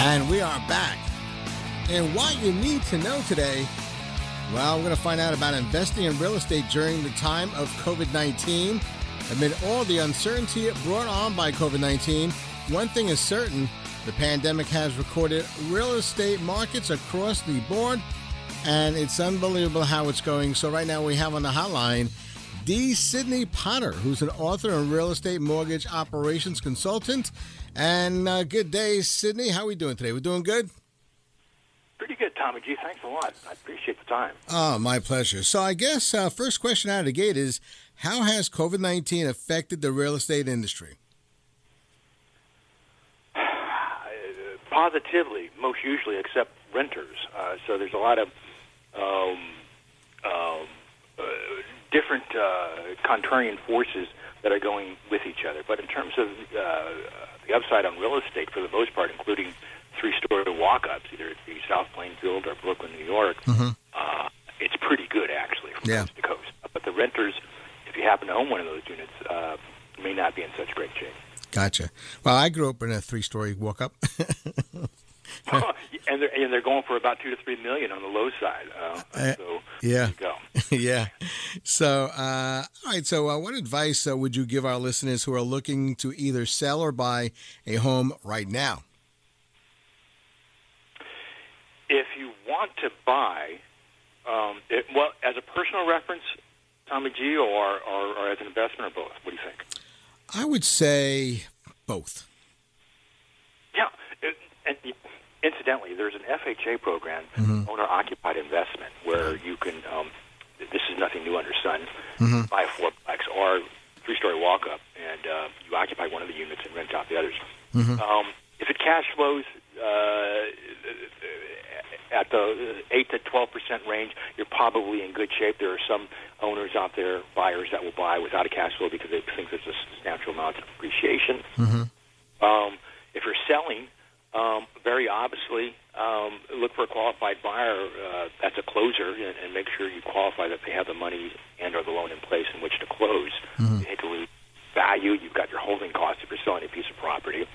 And we are back. And what you need to know today, well, we're going to find out about investing in real estate during the time of COVID-19. Amid all the uncertainty brought on by COVID-19, one thing is certain, the pandemic has recorded real estate markets across the board, and it's unbelievable how it's going. So right now we have on the hotline Sidney Potter, who's an author and real estate mortgage operations consultant. And good day, Sidney. How are we doing today? We're doing good? Pretty good, Tommy G. Thanks a lot. I appreciate the time. Oh, my pleasure. So I guess first question out of the gate is, how has COVID-19 affected the real estate industry? Positively, most usually, except renters. So there's a lot of different contrarian forces that are going with each other. But in terms of the upside on real estate, for the most part, including three-story walk-ups, either at the South Plainfield or Brooklyn, New York, it's pretty good, actually, from coast to coast. But the renters, if you happen to own one of those units, may not be in such great shape. Gotcha. Well, I grew up in a three-story walk-up. And they're going for about $2 to $3 million on the low side. So yeah, there you go. Yeah. So, all right. So, what advice would you give our listeners who are looking to either sell or buy a home right now? If you want to buy, well, as a personal reference, Tommy G, or as an investment, or both? What do you think? I would say both. Yeah. And incidentally, there's an FHA program, owner-occupied investment, where you can, this is nothing new under sun, buy a fourplex or three-story walk-up, and you occupy one of the units and rent out the others. If it cash flows at the 8 to 12% range, you're probably in good shape. There are some owners out there, buyers, that will buy without a cash flow because they think there's a substantial amount of appreciation. If you're selling, very obviously, look for a qualified buyer that's a closer, and make sure you qualify that they have the money and or the loan in place in which to close. You hate to lose value. You've got your holding costs if you're selling a piece of property.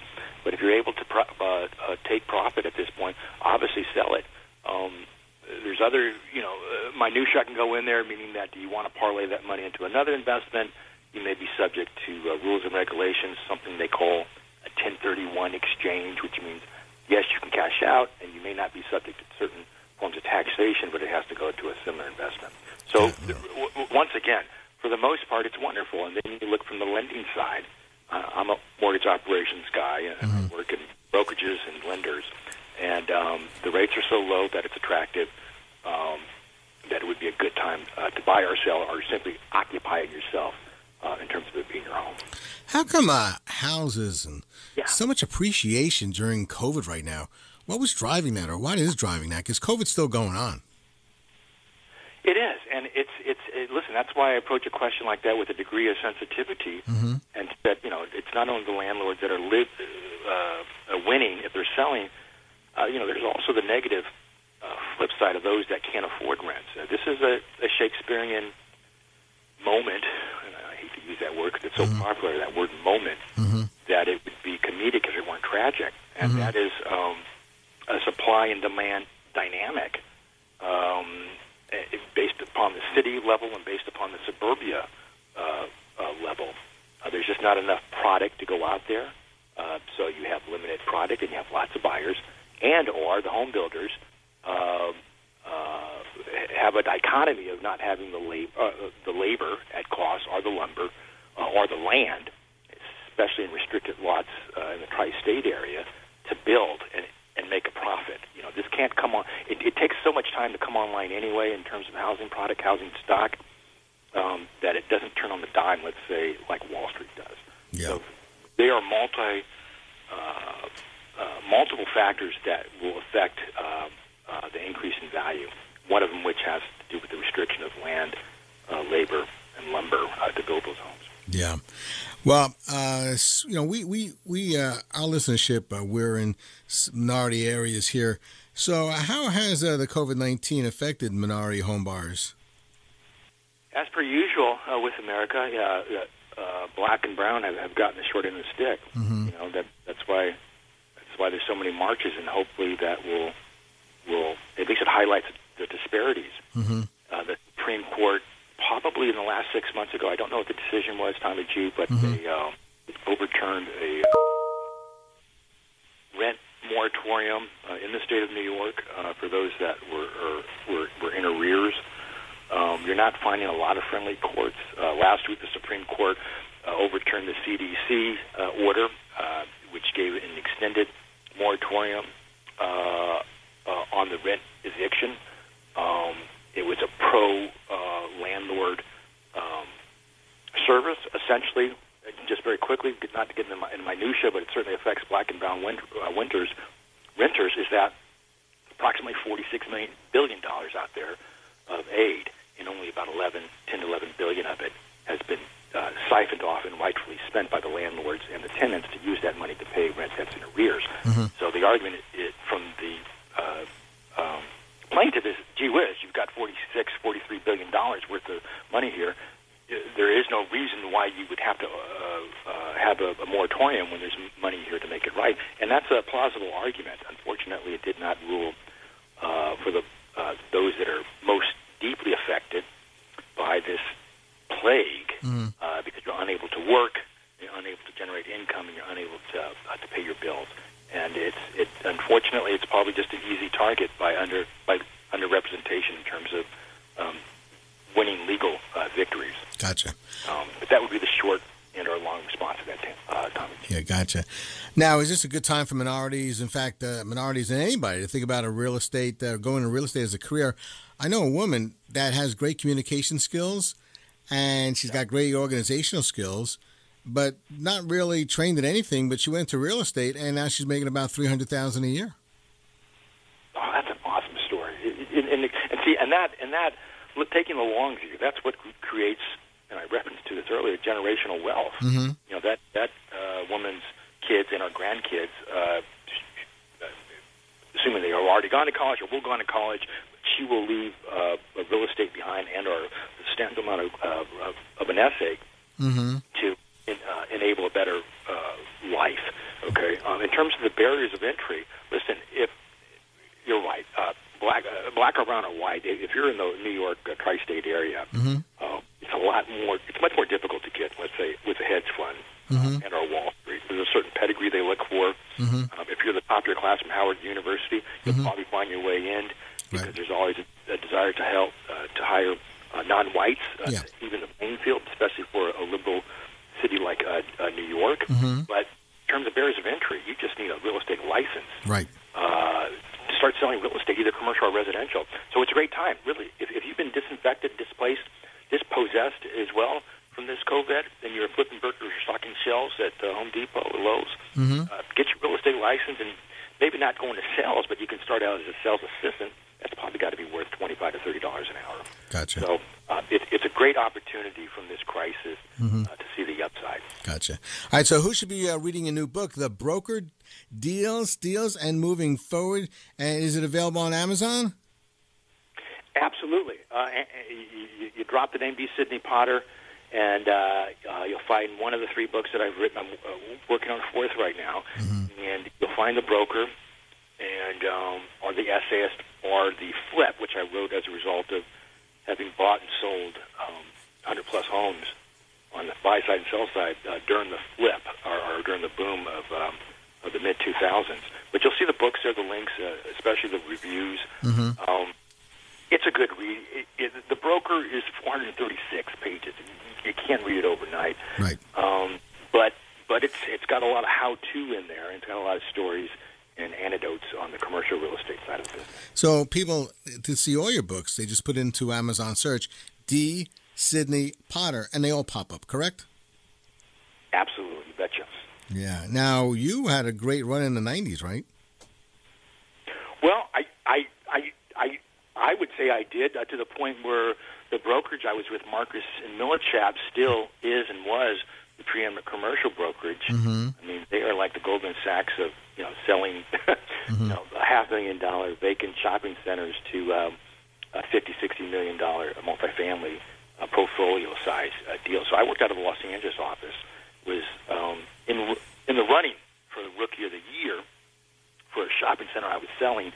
But if you're able to take profit at this point, obviously sell it. There's other, minutia can go in there, meaning that do you want to parlay that money into another investment? You may be subject to rules and regulations, something they call a 1031 exchange, which means, yes, you can cash out, and you may not be subject to certain forms of taxation, but it has to go to a similar investment. So, once again, for the most part, it's wonderful. And then you look from the lending side. I'm a mortgage operations guy, and I work in brokerages and lenders. And the rates are so low that it's attractive, that it would be a good time to buy or sell, or simply occupy it yourself in terms of it being your home. How come houses and so much appreciation during COVID right now? What was driving that, or what is driving that? Because COVID's still going on. It is, and it's listen, that's why I approach a question like that with a degree of sensitivity, and that, it's not only the landlords that are winning if they're selling. There's also the negative flip side of those that can't afford rents. This is a Shakespearean moment, and I hate to use that word because it's so popular, that word moment, that it would be comedic if it weren't tragic. And that is a supply and demand dynamic based upon the city level and based upon the suburbia level. There's just not enough product to go out there, so you have limited product and you have lots of buyers, and or the home builders have a dichotomy of not having the labor at cost, or the lumber, or the land, especially in restricted lots in the tri-state area, to build and make a profit. This can't come on. It takes so much time to come online anyway in terms of housing product, housing stock, that it doesn't turn on the dime, let's say, like Wall Street does. Yeah. So there are multiple factors that will affect the increase in value. One of them, which has to do with the restriction of land, labor, and lumber to build those homes. Yeah. Well, we our listenership, we're in minority areas here. So how has the COVID-19 affected minority home buyers? As per usual with America, black and brown have gotten the short end of the stick. That's why That's why there's so many marches, and hopefully that will at least it highlights the disparities. Mm-hmm. The Supreme Court, probably in the last 6 months ago, I don't know what the decision was, Tommy G, but they overturned a rent moratorium in the state of New York for those that were in arrears. You're not finding a lot of friendly courts. Last week, the Supreme Court overturned the CDC order, which gave an extended moratorium on the rent eviction. It was a pro-landlord service, essentially. Just very quickly, not to get in minutia, but it certainly affects black and brown renters, is that approximately $46 billion out there of aid, and only about 10 to 11 billion of it has been siphoned off and rightfully spent by the landlords and the tenants to use that money to pay rent that's in arrears. Mm-hmm. So the argument from the plaintiff is, gee whiz, you've got $43 billion worth of money here. There is no reason why you would have to have a moratorium when there's money here to make it right. And that's a plausible argument. Unfortunately, it did not rule for those that are most deeply affected by this plague, because you're unable to work, you're unable to generate income, and you're unable to pay your bills. And unfortunately, it's probably just an easy target by underrepresentation in terms of winning legal victories. Gotcha. But that would be the short and or long response to that, Tommy. Yeah, gotcha. Now, is this a good time for minorities? In fact, minorities and anybody to think about a real estate, going into real estate as a career. I know a woman that has great communication skills, and she's got great organizational skills, but not really trained in anything. But she went to real estate, and now she's making about $300,000 a year. Oh, that's an awesome story. And that taking the long view, that's what creates, and I referenced to this earlier, generational wealth. Mm-hmm. You know, that woman's kids and our grandkids, assuming they have already gone to college or will go on to college, she will leave a real estate behind and or the substantial amount of an essay to enable a better life. Okay, in terms of the barriers of entry, listen, if you're right, black or brown or white, if you're in the New York tri-state area, it's a lot more. It's much more difficult to get, let's say, with a hedge fund and or Wall Street. There's a certain pedigree they look for. If you're the top of your class from Howard University, you'll probably find your way in because there's always a desire to help to hire non-whites, even the playing field, especially for a liberal city like New York. But in terms of barriers of entry, you just need a real estate license. Right. To start selling real estate, either commercial or residential. So it's a great time, really. If you've been disinfected, displaced, dispossessed as well from this COVID, and you're flipping burgers or stocking shelves at Home Depot or Lowe's, get your real estate license, and maybe not go into sales, but you can start out as a sales assistant. That's probably got to be worth $25 to $30 an hour. Gotcha. So it's a great opportunity from this crisis to see the upside. Gotcha. All right, so who should be reading a new book, The Broker, Deals, and Moving Forward? And is it available on Amazon? Absolutely. You drop the name B. Sidney Potter, and you'll find one of the 3 books that I've written. I'm working on a 4th right now. And you'll find The Broker, and or The Essayist, or The Flip, which I wrote as a result of having bought and sold 100-plus homes on the buy side and sell side during the flip, or during the boom of the mid-2000s. But you'll see the books there, the links, especially the reviews. It's a good read. The Broker is 436 pages. You can't read it overnight. Right. But it's got a lot of how-to in there, and it's got a lot of stories and anecdotes on the commercial real estate side of the business. So people, to see all your books, they just put into Amazon search D. Sidney Potter, and they all pop up, correct? Absolutely, you betcha. Yeah. Now, you had a great run in the 90s, right? Well, I would say I did, to the point where the brokerage I was with, Marcus and Millichap, still is and was the preeminent commercial brokerage. I mean, they are like the Goldman Sachs of selling $500,000 vacant shopping centers to a $50-60 million multifamily portfolio size deal. So I worked out of the Los Angeles office, was in the running for the Rookie of the Year for a shopping center I was selling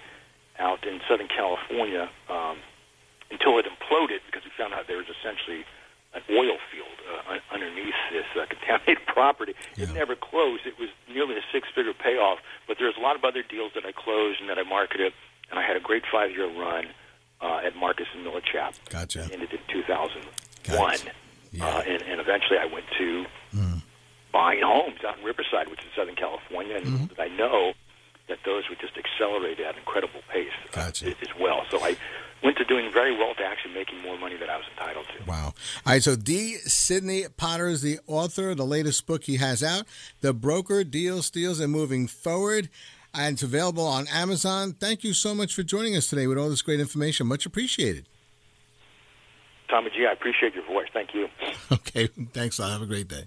out in Southern California until it imploded because we found out there was essentially an oil field underneath this contaminated property. Yeah. It never closed. It was nearly a six-figure payoff, but there's a lot of other deals that I closed and that I marketed, and I had a great 5-year run at Marcus and Millichap. Gotcha. It ended in 2001. Gotcha. Yeah. And eventually I went to buying homes out in Riverside, which is Southern California, and I know that those would just accelerate at an incredible pace Gotcha. As well. So I went to doing very well to actually making more money than I was entitled to. Wow. All right, so Sidney Potter is the author of the latest book he has out, The Broker, Deals, Steals, and Moving Forward, and it's available on Amazon. Thank you so much for joining us today with all this great information. Much appreciated. Tommy G, I appreciate your voice. Thank you. Okay, thanks a lot. Have a great day.